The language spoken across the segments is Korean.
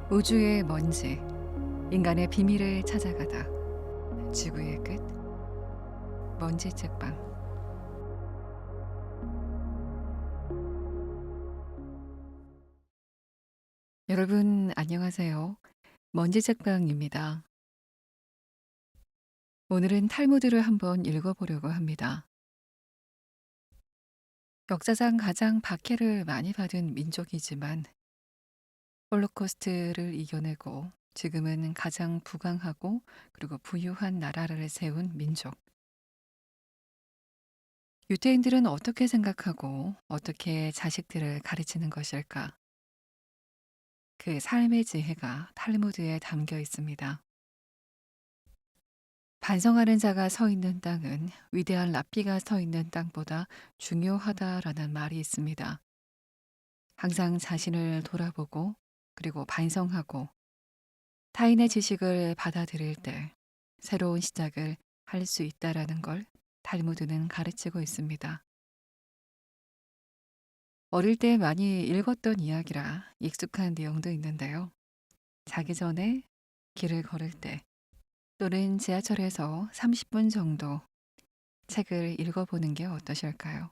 우주의 먼지, 인간의 비밀을 찾아가다. 지구의 끝, 먼지 책방. 여러분 안녕하세요. 먼지 책방입니다. 오늘은 탈무드를 한번 읽어보려고 합니다. 역사상 가장 박해를 많이 받은 민족이지만 홀로코스트를 이겨내고 지금은 가장 부강하고 그리고 부유한 나라를 세운 민족. 유대인들은 어떻게 생각하고 어떻게 자식들을 가르치는 것일까? 그 삶의 지혜가 탈무드에 담겨 있습니다. 반성하는 자가 서 있는 땅은 위대한 랍비가 서 있는 땅보다 중요하다라는 말이 있습니다. 항상 자신을 돌아보고 그리고 반성하고 타인의 지식을 받아들일 때 새로운 시작을 할 수 있다라는 걸 탈무드는 가르치고 있습니다. 어릴 때 많이 읽었던 이야기라 익숙한 내용도 있는데요. 자기 전에 길을 걸을 때 또는 지하철에서 30분 정도 책을 읽어보는 게 어떠실까요?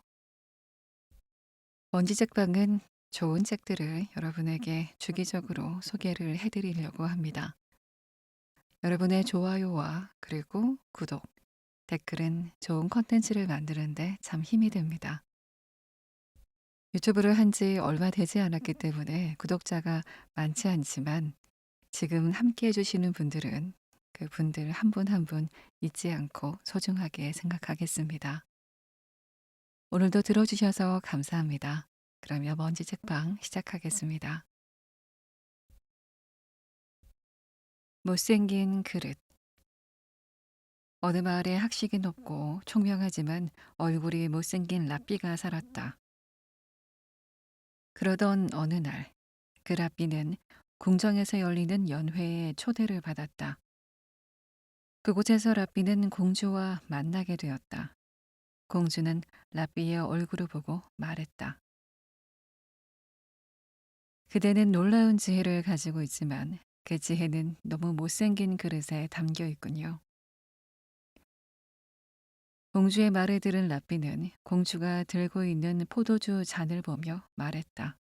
먼지 책방은 좋은 책들을 여러분에게 주기적으로 소개를 해드리려고 합니다. 여러분의 좋아요와 그리고 구독, 댓글은 좋은 컨텐츠를 만드는데 참 힘이 됩니다. 유튜브를 한지 얼마 되지 않았기 때문에 구독자가 많지 않지만 지금 함께 해주시는 분들은 그 분들 한 분 한 분 잊지 않고 소중하게 생각하겠습니다. 오늘도 들어주셔서 감사합니다. 그러면 먼지 책방 시작하겠습니다. 못생긴 그릇. 어느 마을에 학식이 높고 총명하지만 얼굴이 못생긴 랍비가 살았다. 그러던 어느 날, 그 랍비는 궁정에서 열리는 연회에 초대를 받았다. 그곳에서 랍비는 공주와 만나게 되었다. 공주는 랍비의 얼굴을 보고 말했다. 그대는 놀라운 지혜를 가지고 있지만 그 지혜는 너무 못생긴 그릇에 담겨 있군요. 공주의 말을 들은 랍비는 공주가 들고 있는 포도주 잔을 보며 말했다.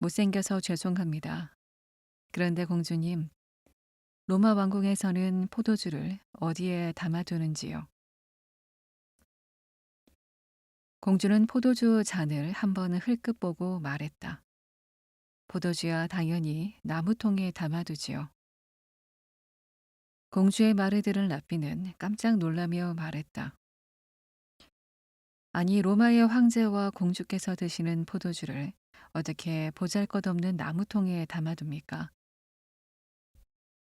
못생겨서 죄송합니다. 그런데 공주님, 로마 왕궁에서는 포도주를 어디에 담아두는지요? 공주는 포도주 잔을 한번 흘끗 보고 말했다. 포도주야 당연히 나무통에 담아두지요. 공주의 말을 들은 랍비는 깜짝 놀라며 말했다. 아니, 로마의 황제와 공주께서 드시는 포도주를 어떻게 보잘것없는 나무통에 담아둡니까?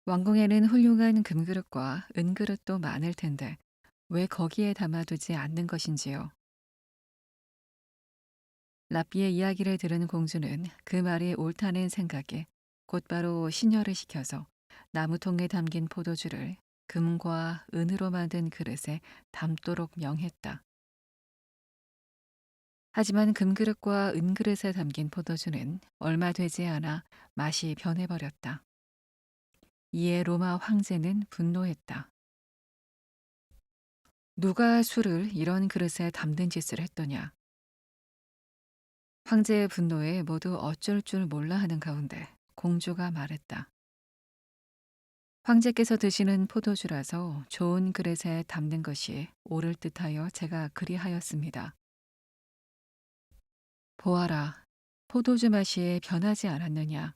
왕궁에는 훌륭한 금그릇과 은그릇도 많을 텐데 왜 거기에 담아두지 않는 것인지요? 랍비의 이야기를 들은 공주는 그 말이 옳다는 생각에 곧바로 시녀를 시켜서 나무통에 담긴 포도주를 금과 은으로 만든 그릇에 담도록 명했다. 하지만 금그릇과 은그릇에 담긴 포도주는 얼마 되지 않아 맛이 변해버렸다. 이에 로마 황제는 분노했다. 누가 술을 이런 그릇에 담는 짓을 했더냐? 황제의 분노에 모두 어쩔 줄 몰라 하는 가운데 공주가 말했다. 황제께서 드시는 포도주라서 좋은 그릇에 담는 것이 옳을 듯하여 제가 그리하였습니다. 보아라, 포도주 맛이 변하지 않았느냐?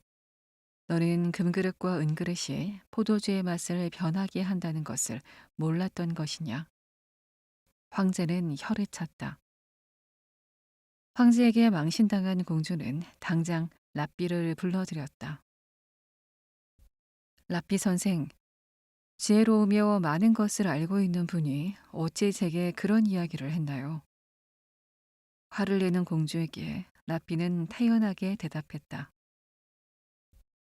너는 금그릇과 은그릇이 포도주의 맛을 변하게 한다는 것을 몰랐던 것이냐? 황제는 혀를 찼다. 황제에게 망신당한 공주는 당장 랍비를 불러들였다. 랍비 선생, 지혜로우며 많은 것을 알고 있는 분이 어찌 제게 그런 이야기를 했나요? 화를 내는 공주에게 랍비는 태연하게 대답했다.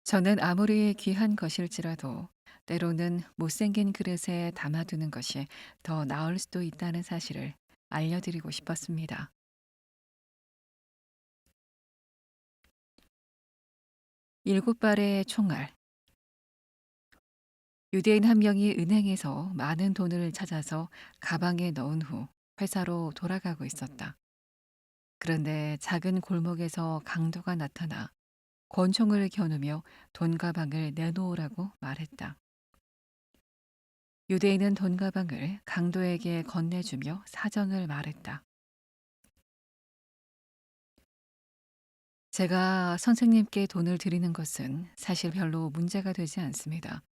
저는 아무리 귀한 것일지라도 때로는 못생긴 그릇에 담아두는 것이 더 나을 수도 있다는 사실을 알려드리고 싶었습니다. 7발의 총알. 유대인 한 명이 은행에서 많은 돈을 찾아서 가방에 넣은 후 회사로 돌아가고 있었다. 그런데 작은 골목에서 강도가 나타나 권총을 겨누며 돈 가방을 내놓으라고 말했다. 유대인은 돈 가방을 강도에게 건네주며 사정을 말했다. 제가 선생님께 돈을 드리는 것은 사실 별로 문제가 되지 않습니다.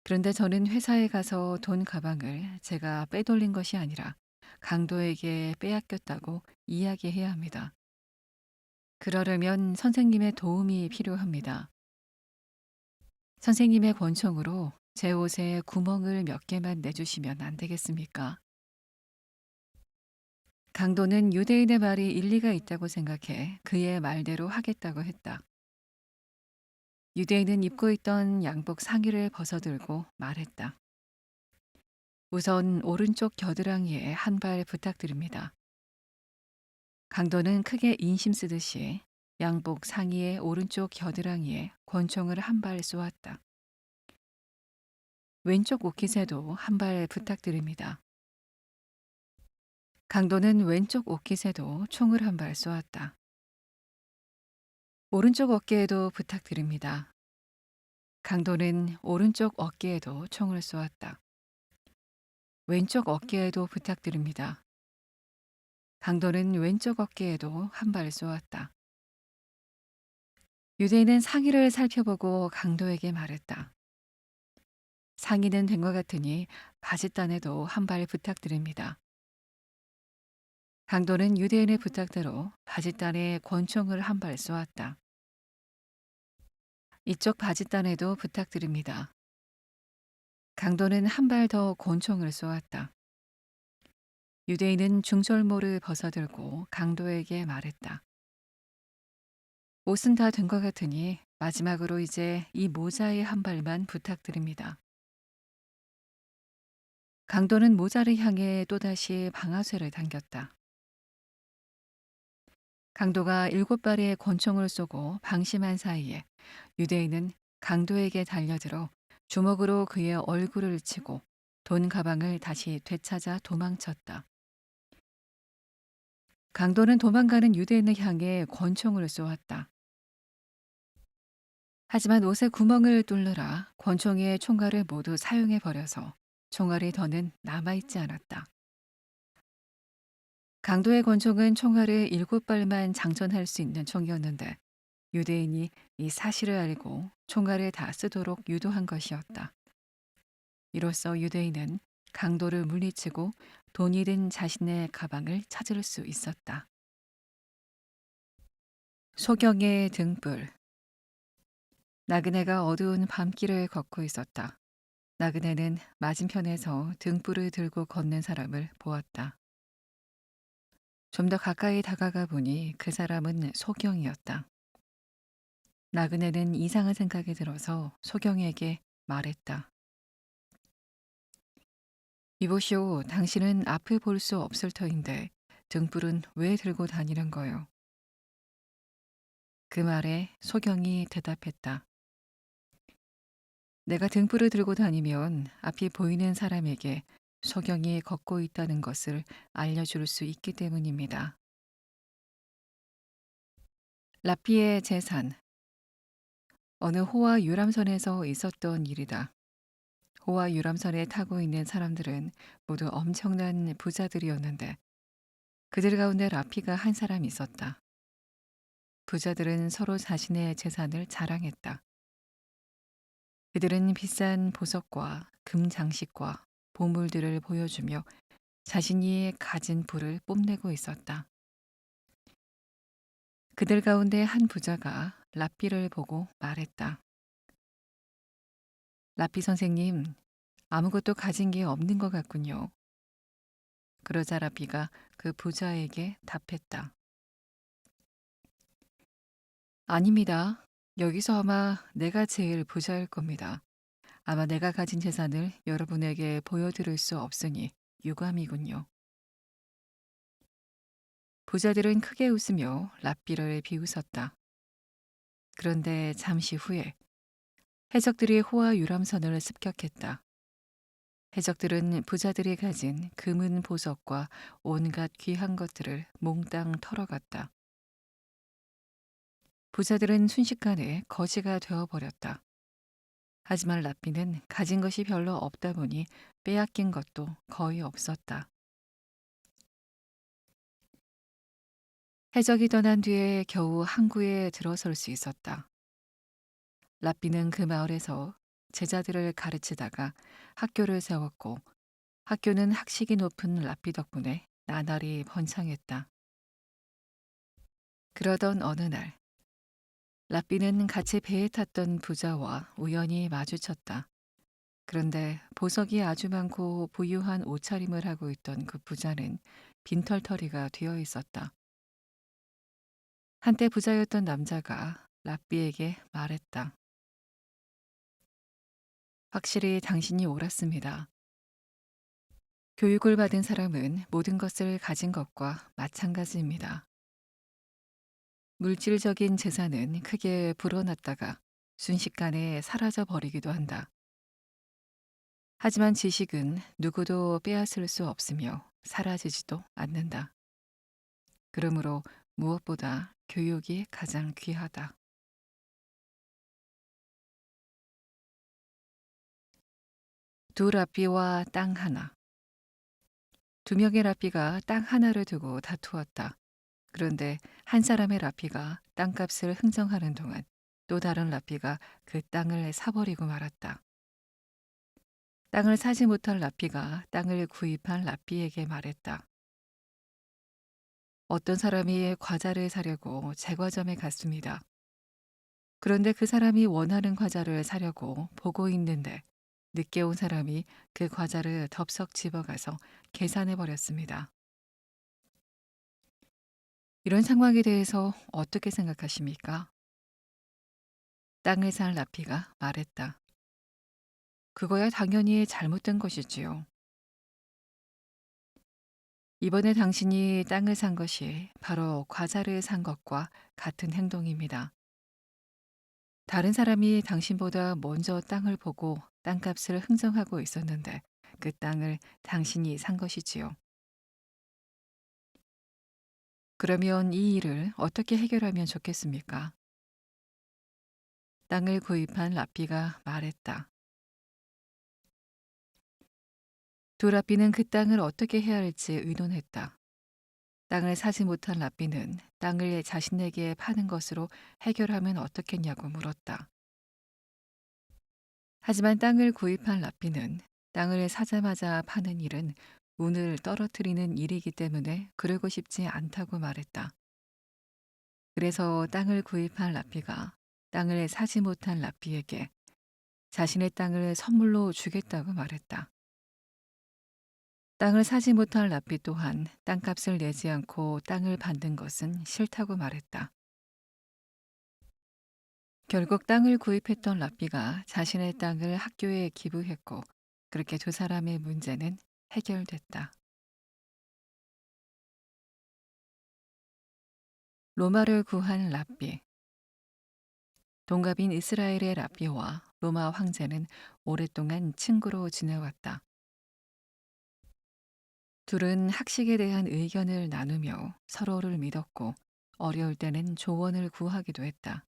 그런데 저는 회사에 가서 돈 가방을 제가 빼돌린 것이 아니라 강도에게 빼앗겼다고 이야기해야 합니다. 그러려면 선생님의 도움이 필요합니다. 선생님의 권총으로 제 옷에 구멍을 몇 개만 내주시면 안 되겠습니까? 강도는 유대인의 말이 일리가 있다고 생각해 그의 말대로 하겠다고 했다. 유대인은 입고 있던 양복 상의를 벗어들고 말했다. 우선 오른쪽 겨드랑이에 한 발 부탁드립니다. 강도는 크게 인심 쓰듯이 양복 상의의 오른쪽 겨드랑이에 권총을 한 발 쏘았다. 왼쪽 옷깃에도 한 발 부탁드립니다. 강도는 왼쪽 옷깃에도 총을 한 발 쏘았다. 오른쪽 어깨에도 부탁드립니다. 강도는 오른쪽 어깨에도 총을 쏘았다. 왼쪽 어깨에도 부탁드립니다. 강도는 왼쪽 어깨에도 한 발 쏘았다. 유대인은 상의를 살펴보고 강도에게 말했다. 상의는 된 것 같으니 바짓단에도 한 발 부탁드립니다. 강도는 유대인의 부탁대로 바짓단에 권총을 한 발 쏘았다. 이쪽 바짓단에도 부탁드립니다. 강도는 한 발 더 권총을 쏘았다. 유대인은 중절모를 벗어들고 강도에게 말했다. 옷은 다 된 것 같으니 마지막으로 이제 이 모자에 한 발만 부탁드립니다. 강도는 모자를 향해 또다시 방아쇠를 당겼다. 강도가 7발의 권총을 쏘고 방심한 사이에 유대인은 강도에게 달려들어 주먹으로 그의 얼굴을 치고 돈 가방을 다시 되찾아 도망쳤다. 강도는 도망가는 유대인을 향해 권총을 쏘았다. 하지만 옷에 구멍을 뚫느라 권총의 총알을 모두 사용해 버려서 총알이 더는 남아있지 않았다. 강도의 권총은 총알을 7발만 장전할 수 있는 총이었는데 유대인이 이 사실을 알고 총알을 다 쓰도록 유도한 것이었다. 이로써 유대인은 강도를 물리치고 돈이 든 자신의 가방을 찾을 수 있었다. 소경의 등불. 나그네가 어두운 밤길을 걷고 있었다. 나그네는 맞은편에서 등불을 들고 걷는 사람을 보았다. 좀 더 가까이 다가가 보니 그 사람은 소경이었다. 나그네는 이상한 생각이 들어서 소경에게 말했다. 이보시오, 당신은 앞을 볼 수 없을 터인데 등불은 왜 들고 다니는 거요? 그 말에 소경이 대답했다. 내가 등불을 들고 다니면 앞이 보이는 사람에게 소경이 걷고 있다는 것을 알려줄 수 있기 때문입니다. 라피의 재산. 어느 호화 유람선에서 있었던 일이다. 호화 유람선에 타고 있는 사람들은 모두 엄청난 부자들이었는데 그들 가운데 라피가 한 사람 있었다. 부자들은 서로 자신의 재산을 자랑했다. 그들은 비싼 보석과 금 장식과 보물들을 보여주며 자신이 가진 부를 뽐내고 있었다. 그들 가운데 한 부자가 라피를 보고 말했다. 라피 선생님, 아무것도 가진 게 없는 것 같군요. 그러자 라피가 그 부자에게 답했다. 아닙니다. 여기서 아마 내가 제일 부자일 겁니다. 아마 내가 가진 재산을 여러분에게 보여드릴 수 없으니 유감이군요. 부자들은 크게 웃으며 라삐를 비웃었다. 그런데 잠시 후에 해적들이 호화 유람선을 습격했다. 해적들은 부자들이 가진 금은 보석과 온갖 귀한 것들을 몽땅 털어갔다. 부자들은 순식간에 거지가 되어버렸다. 하지만 라삐는 가진 것이 별로 없다 보니 빼앗긴 것도 거의 없었다. 해적이 떠난 뒤에 겨우 항구에 들어설 수 있었다. 라삐는 그 마을에서 제자들을 가르치다가 학교를 세웠고 학교는 학식이 높은 라삐 덕분에 나날이 번창했다. 그러던 어느 날 라삐는 같이 배에 탔던 부자와 우연히 마주쳤다. 그런데 보석이 아주 많고 부유한 옷차림을 하고 있던 그 부자는 빈털터리가 되어 있었다. 한때 부자였던 남자가 라삐에게 말했다. 확실히 당신이 옳았습니다. 교육을 받은 사람은 모든 것을 가진 것과 마찬가지입니다. 물질적인 재산은 크게 불어났다가 순식간에 사라져 버리기도 한다. 하지만 지식은 누구도 빼앗을 수 없으며 사라지지도 않는다. 그러므로 무엇보다 교육이 가장 귀하다. 두 라삐와 땅 하나. 두 명의 라삐가 땅 하나를 두고 다투었다. 그런데 한 사람의 라삐가 땅값을 흥정하는 동안 또 다른 라삐가 그 땅을 사버리고 말았다. 땅을 사지 못한 라삐가 땅을 구입한 라삐에게 말했다. 어떤 사람이 과자를 사려고 제과점에 갔습니다. 그런데 그 사람이 원하는 과자를 사려고 보고 있는데 늦게 온 사람이 그 과자를 덥석 집어가서 계산해 버렸습니다. 이런 상황에 대해서 어떻게 생각하십니까? 땅을 산 라피가 말했다. 그거야 당연히 잘못된 것이지요. 이번에 당신이 땅을 산 것이 바로 과자를 산 것과 같은 행동입니다. 다른 사람이 당신보다 먼저 땅을 보고 땅값을 흥정하고 있었는데 그 땅을 당신이 산 것이지요. 그러면 이 일을 어떻게 해결하면 좋겠습니까? 땅을 구입한 라삐가 말했다. 두 라삐는 그 땅을 어떻게 해야 할지 의논했다. 땅을 사지 못한 라삐는 땅을 자신에게 파는 것으로 해결하면 어떻겠냐고 물었다. 하지만 땅을 구입한 라삐는 땅을 사자마자 파는 일은 운을 떨어뜨리는 일이기 때문에 그러고 싶지 않다고 말했다. 그래서 땅을 구입한 라삐가 땅을 사지 못한 라삐에게 자신의 땅을 선물로 주겠다고 말했다. 땅을 사지 못한 라삐 또한 땅값을 내지 않고 땅을 받는 것은 싫다고 말했다. 결국 땅을 구입했던 라삐가 자신의 땅을 학교에 기부했고 그렇게 두 사람의 문제는 해결됐다. 로마를 구한 라삐. 동갑인 이스라엘의 라삐와 로마 황제는 오랫동안 친구로 지내왔다. 둘은 학식에 대한 의견을 나누며 서로를 믿었고 어려울 때는 조언을 구하기도 했다.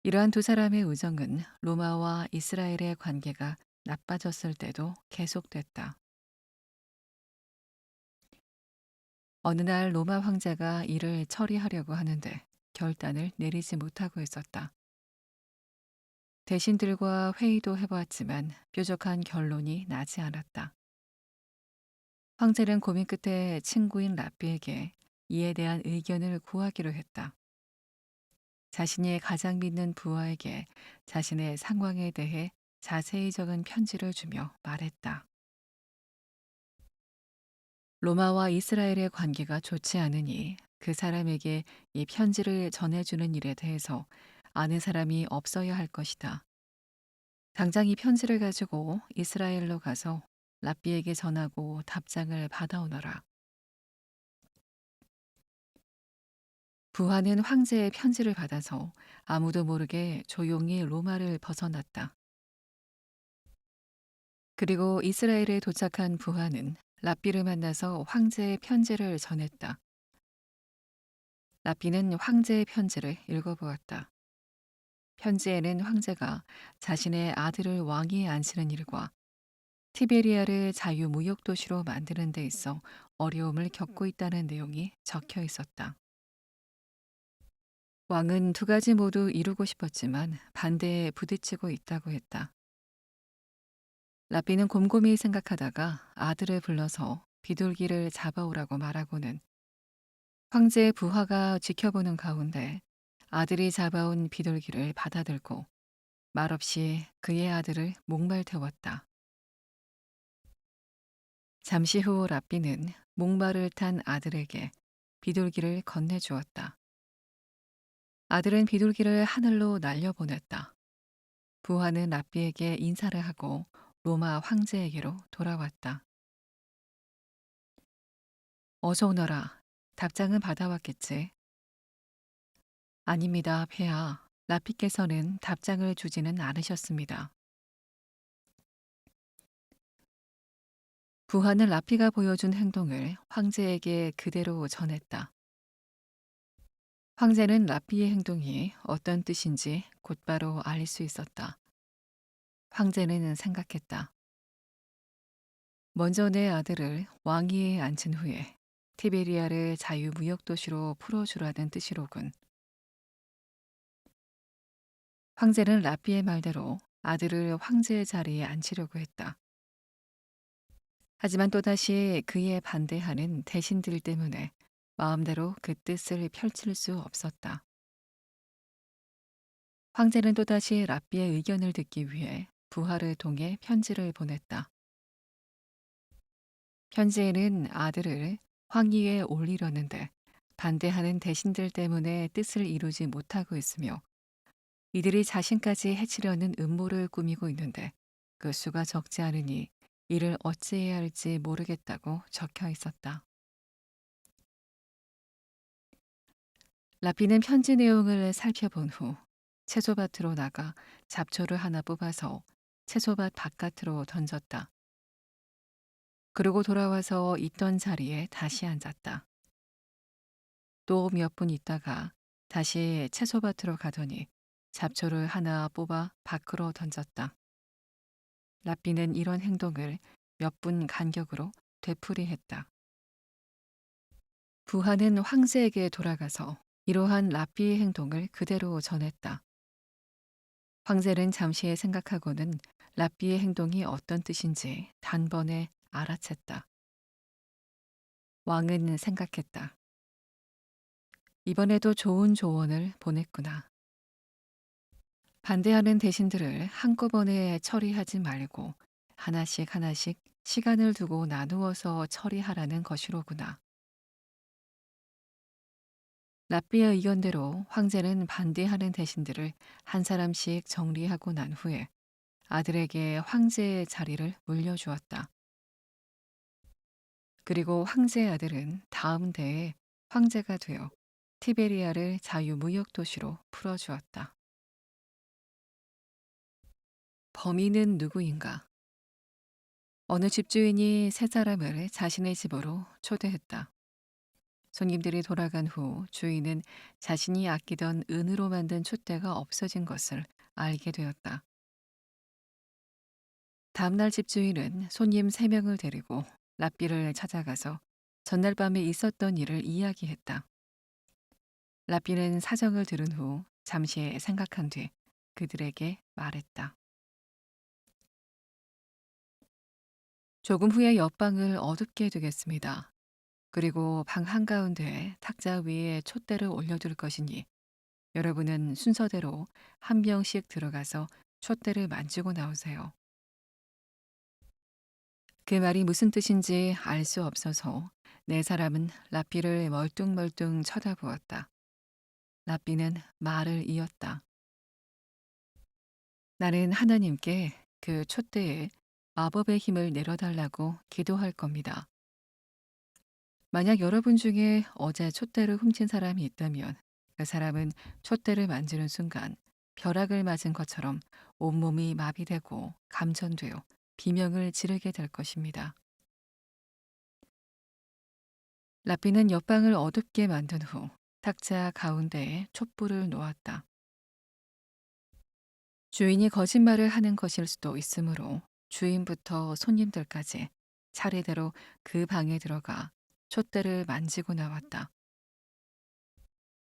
이러한 두 사람의 우정은 로마와 이스라엘의 관계가 나빠졌을 때도 계속됐다. 어느 날 로마 황제가 일을 처리하려고 하는데 결단을 내리지 못하고 있었다. 대신들과 회의도 해보았지만 뾰족한 결론이 나지 않았다. 황제는 고민 끝에 친구인 라삐에게 이에 대한 의견을 구하기로 했다. 자신이 가장 믿는 부하에게 자신의 상황에 대해 자세히 적은 편지를 주며 말했다. 로마와 이스라엘의 관계가 좋지 않으니 그 사람에게 이 편지를 전해주는 일에 대해서 아는 사람이 없어야 할 것이다. 당장 이 편지를 가지고 이스라엘로 가서 라삐에게 전하고 답장을 받아오너라. 부하는 황제의 편지를 받아서 아무도 모르게 조용히 로마를 벗어났다. 그리고 이스라엘에 도착한 부하는 랍비를 만나서 황제의 편지를 전했다. 랍비는 황제의 편지를 읽어보았다. 편지에는 황제가 자신의 아들을 왕위에 앉히는 일과 티베리아를 자유무역도시로 만드는 데 있어 어려움을 겪고 있다는 내용이 적혀 있었다. 왕은 두 가지 모두 이루고 싶었지만 반대에 부딪히고 있다고 했다. 랍비는 곰곰이 생각하다가 아들을 불러서 비둘기를 잡아오라고 말하고는 황제의 부하가 지켜보는 가운데 아들이 잡아온 비둘기를 받아들고 말없이 그의 아들을 목말 태웠다. 잠시 후 랍비는 목말을 탄 아들에게 비둘기를 건네주었다. 아들은 비둘기를 하늘로 날려보냈다. 부하는 랍비에게 인사를 하고 로마 황제에게로 돌아왔다. 어서 오너라. 답장은 받아왔겠지. 아닙니다, 폐하. 랍비께서는 답장을 주지는 않으셨습니다. 부하는 랍비가 보여준 행동을 황제에게 그대로 전했다. 황제는 랍비의 행동이 어떤 뜻인지 곧바로 알 수 있었다. 황제는 생각했다. 먼저 내 아들을 왕위에 앉힌 후에 티베리아를 자유무역도시로 풀어주라는 뜻이로군. 황제는 랍비의 말대로 아들을 황제의 자리에 앉히려고 했다. 하지만 또다시 그에 반대하는 대신들 때문에 마음대로 그 뜻을 펼칠 수 없었다. 황제는 또다시 랍비의 의견을 듣기 위해 부하를 통해 편지를 보냈다. 편지에는 아들을 황위에 올리려는데 반대하는 대신들 때문에 뜻을 이루지 못하고 있으며 이들이 자신까지 해치려는 음모를 꾸미고 있는데 그 수가 적지 않으니 이를 어찌해야 할지 모르겠다고 적혀 있었다. 라피는 편지 내용을 살펴본 후 채소밭으로 나가 잡초를 하나 뽑아서 채소밭 바깥으로 던졌다. 그리고 돌아와서 있던 자리에 다시 앉았다. 또 몇 분 있다가 다시 채소밭으로 가더니 잡초를 하나 뽑아 밖으로 던졌다. 라삐는 이런 행동을 몇 분 간격으로 되풀이했다. 부하는 황제에게 돌아가서 이러한 라삐의 행동을 그대로 전했다. 황제는 잠시 생각하고는 라삐의 행동이 어떤 뜻인지 단번에 알아챘다. 왕은 생각했다. 이번에도 좋은 조언을 보냈구나. 반대하는 대신들을 한꺼번에 처리하지 말고 하나씩 하나씩 시간을 두고 나누어서 처리하라는 것이로구나. 랍비의 의견대로 황제는 반대하는 대신들을 한 사람씩 정리하고 난 후에 아들에게 황제의 자리를 물려주었다. 그리고 황제의 아들은 다음 대에 황제가 되어 티베리아를 자유무역 도시로 풀어주었다. 범인은 누구인가? 어느 집주인이 세 사람을 자신의 집으로 초대했다. 손님들이 돌아간 후 주인은 자신이 아끼던 은으로 만든 촛대가 없어진 것을 알게 되었다. 다음날 집주인은 손님 3명을 데리고 랍비를 찾아가서 전날 밤에 있었던 일을 이야기했다. 랍비는 사정을 들은 후 잠시 생각한 뒤 그들에게 말했다. 조금 후에 옆방을 어둡게 두겠습니다. 그리고 방 한가운데에 탁자 위에 촛대를 올려둘 것이니 여러분은 순서대로 한 명씩 들어가서 촛대를 만지고 나오세요. 그 말이 무슨 뜻인지 알 수 없어서 네 사람은 랍비를 멀뚱멀뚱 쳐다보았다. 랍비는 말을 이었다. 나는 하나님께 그 촛대에 마법의 힘을 내려달라고 기도할 겁니다. 만약 여러분 중에 어제 촛대를 훔친 사람이 있다면 그 사람은 촛대를 만지는 순간 벼락을 맞은 것처럼 온몸이 마비되고 감전되어 비명을 지르게 될 것입니다. 라삐는 옆방을 어둡게 만든 후 탁자 가운데에 촛불을 놓았다. 주인이 거짓말을 하는 것일 수도 있으므로 주인부터 손님들까지 차례대로 그 방에 들어가 촛대를 만지고 나왔다.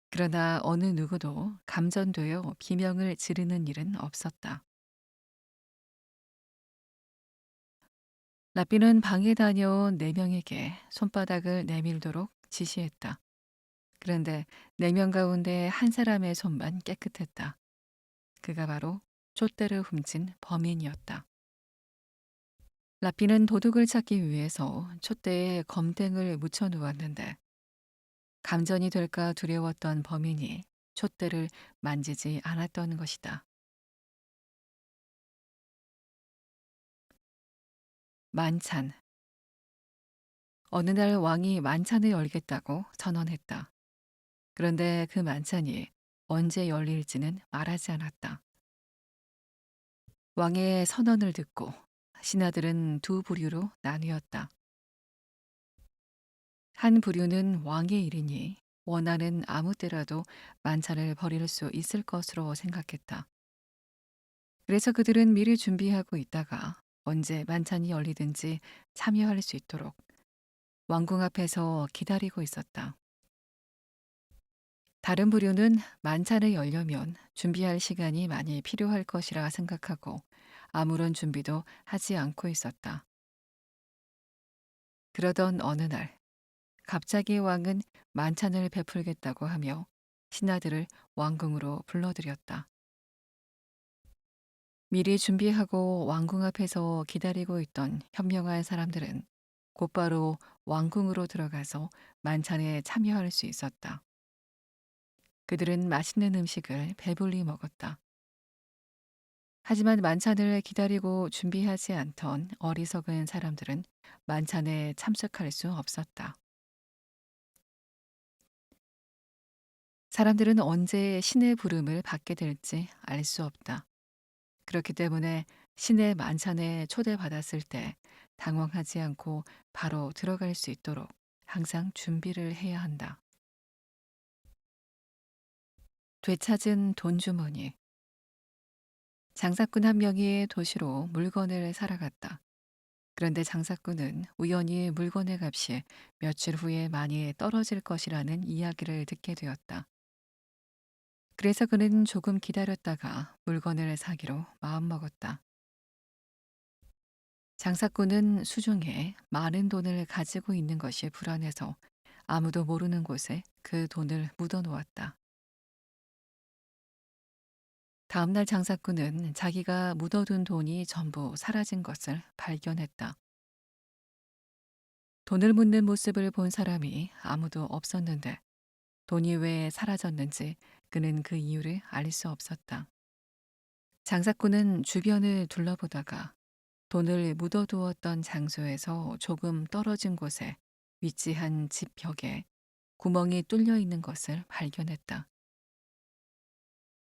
그러나 어느 누구도 감전되어 비명을 지르는 일은 없었다. 라삐는 방에 다녀온 네 명에게 손바닥을 내밀도록 지시했다. 그런데 네 명 가운데 한 사람의 손만 깨끗했다. 그가 바로 촛대를 훔친 범인이었다. 라삐는 도둑을 찾기 위해서 촛대에 검댕을 묻혀 놓았는데 감전이 될까 두려웠던 범인이 촛대를 만지지 않았던 것이다. 만찬. 어느 날 왕이 만찬을 열겠다고 선언했다. 그런데 그 만찬이 언제 열릴지는 말하지 않았다. 왕의 선언을 듣고 신하들은 두 부류로 나뉘었다. 한 부류는 왕의 일이니 원하는 아무 때라도 만찬을 벌일 수 있을 것으로 생각했다. 그래서 그들은 미리 준비하고 있다가 언제 만찬이 열리든지 참여할 수 있도록 왕궁 앞에서 기다리고 있었다. 다른 부류는 만찬을 열려면 준비할 시간이 많이 필요할 것이라 생각하고 아무런 준비도 하지 않고 있었다. 그러던 어느 날 갑자기 왕은 만찬을 베풀겠다고 하며 신하들을 왕궁으로 불러들였다. 미리 준비하고 왕궁 앞에서 기다리고 있던 현명한 사람들은 곧바로 왕궁으로 들어가서 만찬에 참여할 수 있었다. 그들은 맛있는 음식을 배불리 먹었다. 하지만 만찬을 기다리고 준비하지 않던 어리석은 사람들은 만찬에 참석할 수 없었다. 사람들은 언제 신의 부름을 받게 될지 알 수 없다. 그렇기 때문에 신의 만찬에 초대받았을 때 당황하지 않고 바로 들어갈 수 있도록 항상 준비를 해야 한다. 되찾은 돈 주머니. 장사꾼 한 명이 도시로 물건을 사러 갔다. 그런데 장사꾼은 우연히 물건의 값이 며칠 후에 많이 떨어질 것이라는 이야기를 듣게 되었다. 그래서 그는 조금 기다렸다가 물건을 사기로 마음먹었다. 장사꾼은 수중에 많은 돈을 가지고 있는 것이 불안해서 아무도 모르는 곳에 그 돈을 묻어 놓았다. 다음날 장사꾼은 자기가 묻어둔 돈이 전부 사라진 것을 발견했다. 돈을 묻는 모습을 본 사람이 아무도 없었는데 돈이 왜 사라졌는지 그는 그 이유를 알 수 없었다. 장사꾼은 주변을 둘러보다가 돈을 묻어두었던 장소에서 조금 떨어진 곳에 위치한 집 벽에 구멍이 뚫려 있는 것을 발견했다.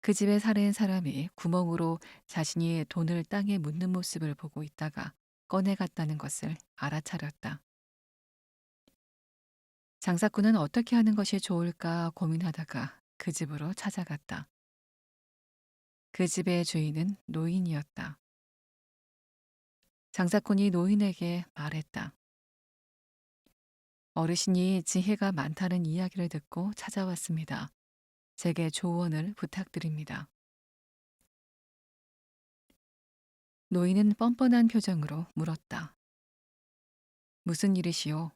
그 집에 사는 사람이 구멍으로 자신이 돈을 땅에 묻는 모습을 보고 있다가 꺼내갔다는 것을 알아차렸다. 장사꾼은 어떻게 하는 것이 좋을까 고민하다가 그 집으로 찾아갔다. 그 집의 주인은 노인이었다. 장사꾼이 노인에게 말했다. 어르신이 지혜가 많다는 이야기를 듣고 찾아왔습니다. 제게 조언을 부탁드립니다. 노인은 뻔뻔한 표정으로 물었다. 무슨 일이시오?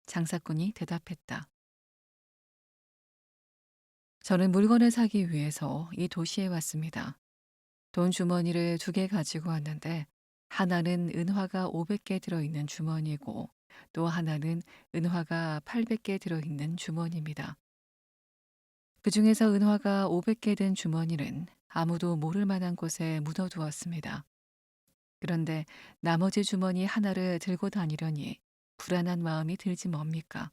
장사꾼이 대답했다. 저는 물건을 사기 위해서 이 도시에 왔습니다. 돈 주머니를 두 개 가지고 왔는데 하나는 은화가 500개 들어있는 주머니고 또 하나는 은화가 800개 들어있는 주머니입니다. 그 중에서 은화가 500개 된 주머니는 아무도 모를 만한 곳에 묻어두었습니다. 그런데 나머지 주머니 하나를 들고 다니려니 불안한 마음이 들지 뭡니까?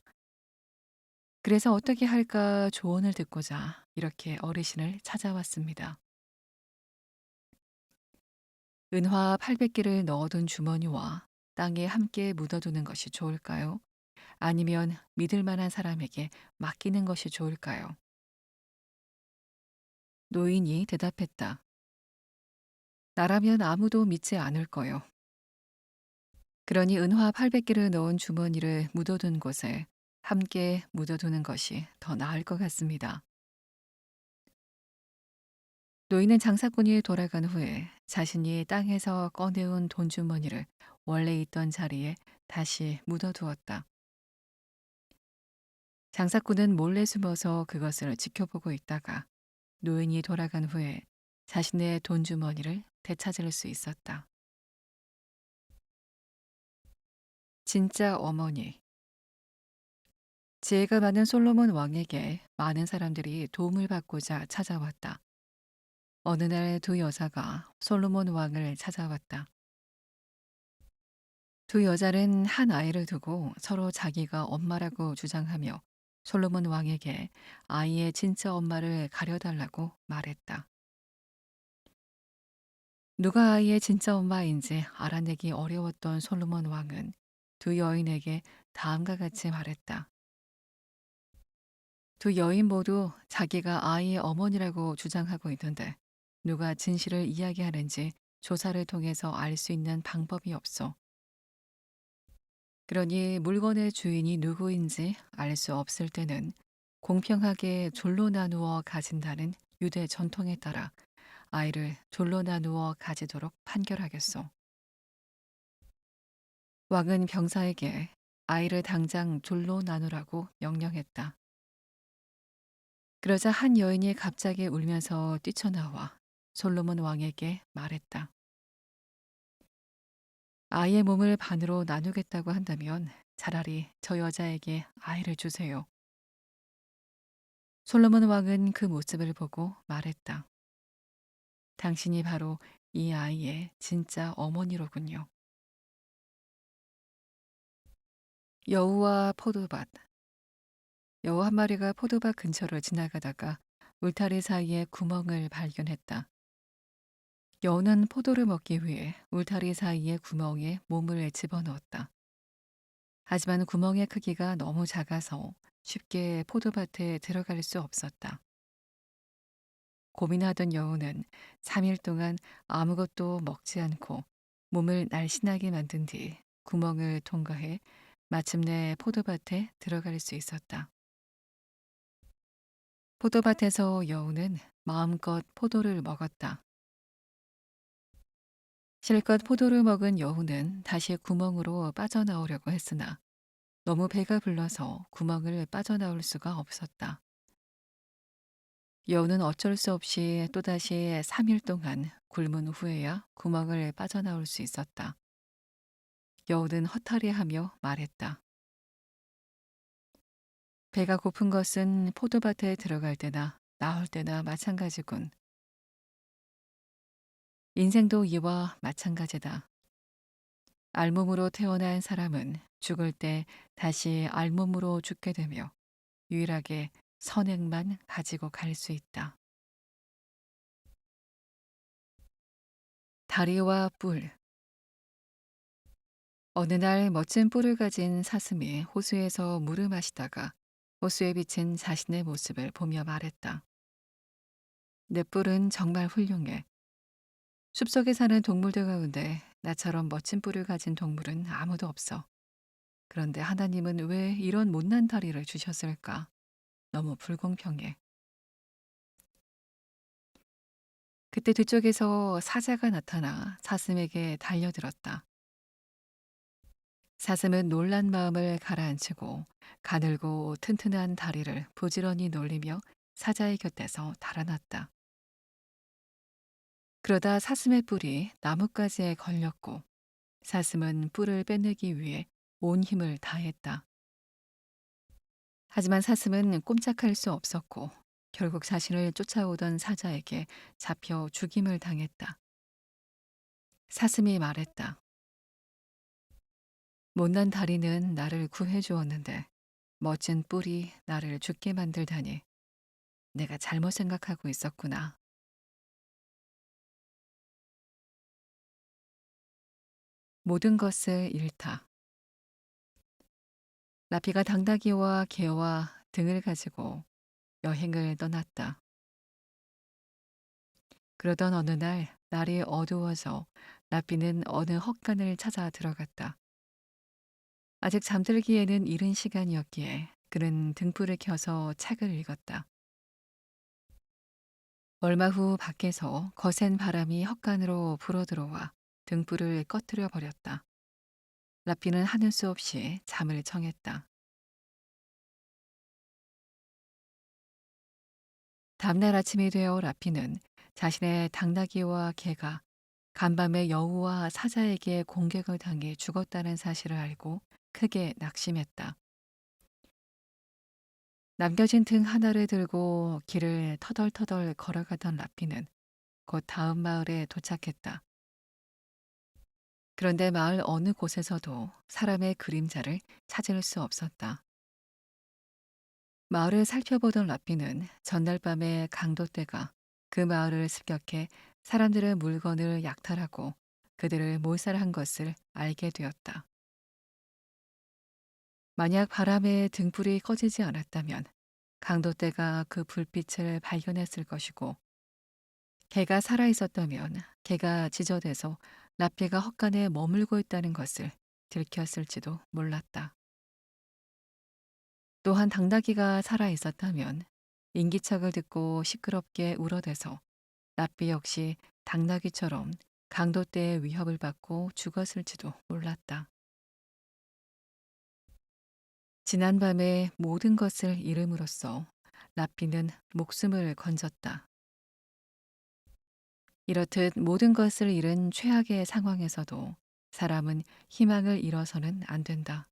그래서 어떻게 할까 조언을 듣고자 이렇게 어르신을 찾아왔습니다. 은화 800개를 넣어둔 주머니와 땅에 함께 묻어두는 것이 좋을까요? 아니면 믿을 만한 사람에게 맡기는 것이 좋을까요? 노인이 대답했다. 나라면 아무도 믿지 않을 거요. 그러니 은화 800개를 넣은 주머니를 묻어둔 곳에 함께 묻어두는 것이 더 나을 것 같습니다. 노인은 장사꾼이 돌아간 후에 자신이 땅에서 꺼내온 돈 주머니를 원래 있던 자리에 다시 묻어두었다. 장사꾼은 몰래 숨어서 그것을 지켜보고 있다가 노인이 돌아간 후에 자신의 돈 주머니를 되찾을 수 있었다. 진짜 어머니. 지혜가 많은 솔로몬 왕에게 많은 사람들이 도움을 받고자 찾아왔다. 어느 날 두 여자가 솔로몬 왕을 찾아왔다. 두 여자는 한 아이를 두고 서로 자기가 엄마라고 주장하며 솔로몬 왕에게 아이의 진짜 엄마를 가려달라고 말했다. 누가 아이의 진짜 엄마인지 알아내기 어려웠던 솔로몬 왕은 두 여인에게 다음과 같이 말했다. 두 여인 모두 자기가 아이의 어머니라고 주장하고 있는데 누가 진실을 이야기하는지 조사를 통해서 알 수 있는 방법이 없어. 그러니 물건의 주인이 누구인지 알 수 없을 때는 공평하게 졸로 나누어 가진다는 유대 전통에 따라 아이를 졸로 나누어 가지도록 판결하겠소. 왕은 병사에게 아이를 당장 졸로 나누라고 명령했다. 그러자 한 여인이 갑자기 울면서 뛰쳐나와 솔로몬 왕에게 말했다. 아이의 몸을 반으로 나누겠다고 한다면 차라리 저 여자에게 아이를 주세요. 솔로몬 왕은 그 모습을 보고 말했다. 당신이 바로 이 아이의 진짜 어머니로군요. 여우와 포도밭. 여우 한 마리가 포도밭 근처를 지나가다가 울타리 사이에 구멍을 발견했다. 여우는 포도를 먹기 위해 울타리 사이의 구멍에 몸을 집어넣었다. 하지만 구멍의 크기가 너무 작아서 쉽게 포도밭에 들어갈 수 없었다. 고민하던 여우는 3일 동안 아무것도 먹지 않고 몸을 날씬하게 만든 뒤 구멍을 통과해 마침내 포도밭에 들어갈 수 있었다. 포도밭에서 여우는 마음껏 포도를 먹었다. 실컷 포도를 먹은 여우는 다시 구멍으로 빠져나오려고 했으나 너무 배가 불러서 구멍을 빠져나올 수가 없었다. 여우는 어쩔 수 없이 또다시 3일 동안 굶은 후에야 구멍을 빠져나올 수 있었다. 여우는 허탈해하며 말했다. 배가 고픈 것은 포도밭에 들어갈 때나 나올 때나 마찬가지군. 인생도 이와 마찬가지다. 알몸으로 태어난 사람은 죽을 때 다시 알몸으로 죽게 되며 유일하게 선행만 가지고 갈 수 있다. 다리와 뿔. 어느 날 멋진 뿔을 가진 사슴이 호수에서 물을 마시다가 호수에 비친 자신의 모습을 보며 말했다. 내 뿔은 정말 훌륭해. 숲속에 사는 동물들 가운데 나처럼 멋진 뿔을 가진 동물은 아무도 없어. 그런데 하나님은 왜 이런 못난 다리를 주셨을까? 너무 불공평해. 그때 뒤쪽에서 사자가 나타나 사슴에게 달려들었다. 사슴은 놀란 마음을 가라앉히고 가늘고 튼튼한 다리를 부지런히 놀리며 사자의 곁에서 달아났다. 그러다 사슴의 뿔이 나뭇가지에 걸렸고 사슴은 뿔을 빼내기 위해 온 힘을 다했다. 하지만 사슴은 꼼짝할 수 없었고 결국 자신을 쫓아오던 사자에게 잡혀 죽임을 당했다. 사슴이 말했다. 못난 다리는 나를 구해 주었는데 멋진 뿔이 나를 죽게 만들다니. 내가 잘못 생각하고 있었구나. 모든 것을 잃다. 라피가 당나귀와 개와 등을 가지고 여행을 떠났다. 그러던 어느 날 날이 어두워져 라피는 어느 헛간을 찾아 들어갔다. 아직 잠들기에는 이른 시간이었기에 그는 등불을 켜서 책을 읽었다. 얼마 후 밖에서 거센 바람이 헛간으로 불어들어와 등불을 꺼뜨려 버렸다. 라피는 하는 수 없이 잠을 청했다. 다음날 아침이 되어 라피는 자신의 당나귀와 개가 간밤에 여우와 사자에게 공격을 당해 죽었다는 사실을 알고 크게 낙심했다. 남겨진 등 하나를 들고 길을 터덜터덜 걸어가던 라피는 곧 다음 마을에 도착했다. 그런데 마을 어느 곳에서도 사람의 그림자를 찾을 수 없었다. 마을을 살펴보던 라피는 전날 밤에 강도떼가 그 마을을 습격해 사람들의 물건을 약탈하고 그들을 몰살한 것을 알게 되었다. 만약 바람에 등불이 꺼지지 않았다면 강도떼가 그 불빛을 발견했을 것이고 개가 살아 있었다면 개가 지저대서 라피가 헛간에 머물고 있다는 것을 들켰을지도 몰랐다. 또한 당나귀가 살아 있었다면 인기척을 듣고 시끄럽게 울어대서 라삐 역시 당나귀처럼 강도떼의 위협을 받고 죽었을지도 몰랐다. 지난밤에 모든 것을 잃음으로써 라삐는 목숨을 건졌다. 이렇듯 모든 것을 잃은 최악의 상황에서도 사람은 희망을 잃어서는 안 된다.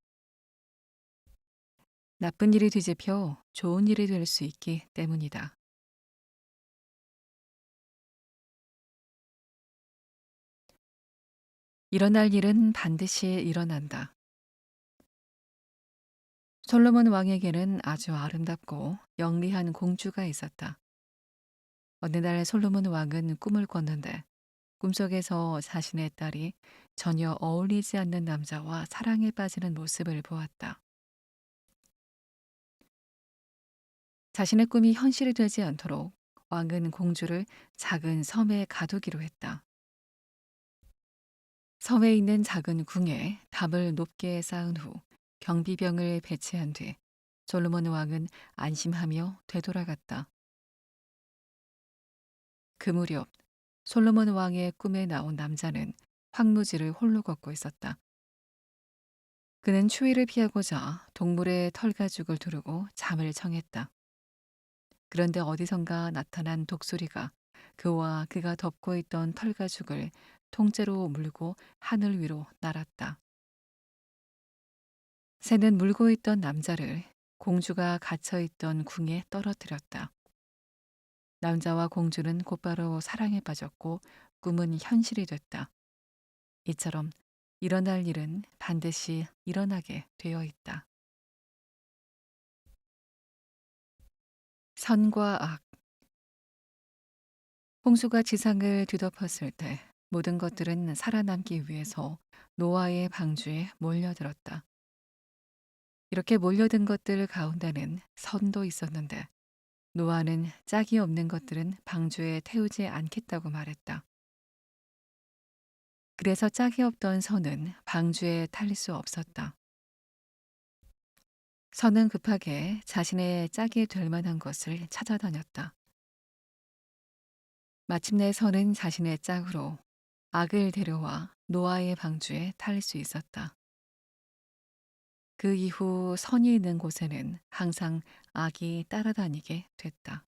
나쁜 일이 뒤집혀 좋은 일이 될 수 있기 때문이다. 일어날 일은 반드시 일어난다. 솔로몬 왕에게는 아주 아름답고 영리한 공주가 있었다. 어느 날 솔로몬 왕은 꿈을 꿨는데 꿈속에서 자신의 딸이 전혀 어울리지 않는 남자와 사랑에 빠지는 모습을 보았다. 자신의 꿈이 현실이 되지 않도록 왕은 공주를 작은 섬에 가두기로 했다. 섬에 있는 작은 궁에 담을 높게 쌓은 후 경비병을 배치한 뒤 솔로몬 왕은 안심하며 되돌아갔다. 그 무렵 솔로몬 왕의 꿈에 나온 남자는 황무지를 홀로 걷고 있었다. 그는 추위를 피하고자 동물의 털가죽을 두르고 잠을 청했다. 그런데 어디선가 나타난 독수리가 그와 그가 덮고 있던 털가죽을 통째로 물고 하늘 위로 날았다. 새는 물고 있던 남자를 공주가 갇혀 있던 궁에 떨어뜨렸다. 남자와 공주는 곧바로 사랑에 빠졌고 꿈은 현실이 됐다. 이처럼 일어날 일은 반드시 일어나게 되어 있다. 선과 악. 홍수가 지상을 뒤덮었을 때 모든 것들은 살아남기 위해서 노아의 방주에 몰려들었다. 이렇게 몰려든 것들 가운데는 선도 있었는데 노아는 짝이 없는 것들은 방주에 태우지 않겠다고 말했다. 그래서 짝이 없던 선은 방주에 탈 수 없었다. 선은 급하게 자신의 짝이 될 만한 것을 찾아다녔다. 마침내 선은 자신의 짝으로 악을 데려와 노아의 방주에 탈 수 있었다. 그 이후 선이 있는 곳에는 항상 악이 따라다니게 됐다.